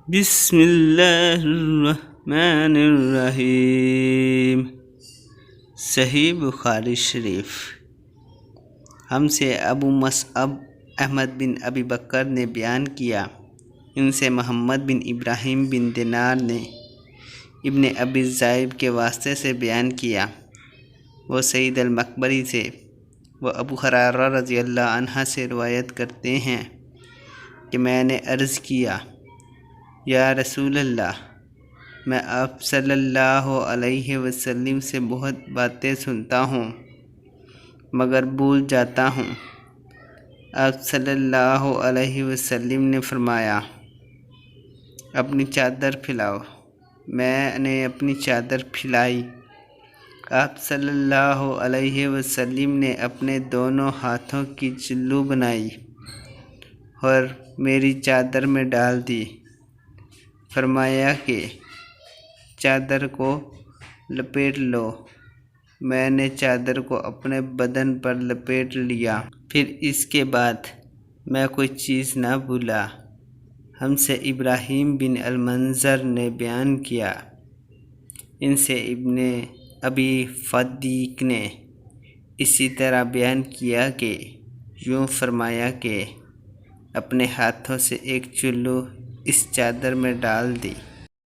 بسم اللہ الرحمن الرحیم۔ صحیح بخاری شریف۔ ہم سے ابو مصعب احمد بن ابی بکر نے بیان کیا، ان سے محمد بن ابراہیم بن دینار نے ابن ابی ذئب کے واسطے سے بیان کیا، وہ سعید المقبری سے، وہ ابو ہریرہ رضی اللہ عنہ سے روایت کرتے ہیں کہ میں نے عرض کیا، یا رسول اللہ، میں آپ صلی اللہ علیہ وسلم سے بہت باتیں سنتا ہوں مگر بھول جاتا ہوں۔ آپ صلی اللہ علیہ وسلم نے فرمایا، اپنی چادر پھیلاؤ۔ میں نے اپنی چادر پھیلائی۔ آپ صلی اللہ علیہ وسلم نے اپنے دونوں ہاتھوں کی جلو بنائی اور میری چادر میں ڈال دی، فرمایا کہ چادر کو لپیٹ لو۔ میں نے چادر کو اپنے بدن پر لپیٹ لیا، پھر اس کے بعد میں کوئی چیز نہ بھولا۔ ہم سے ابراہیم بن المنذر نے بیان کیا، ان سے ابن ابی فدیک نے اسی طرح بیان کیا کہ یوں فرمایا کہ اپنے ہاتھوں سے ایک چلو اس چادر میں ڈال دی۔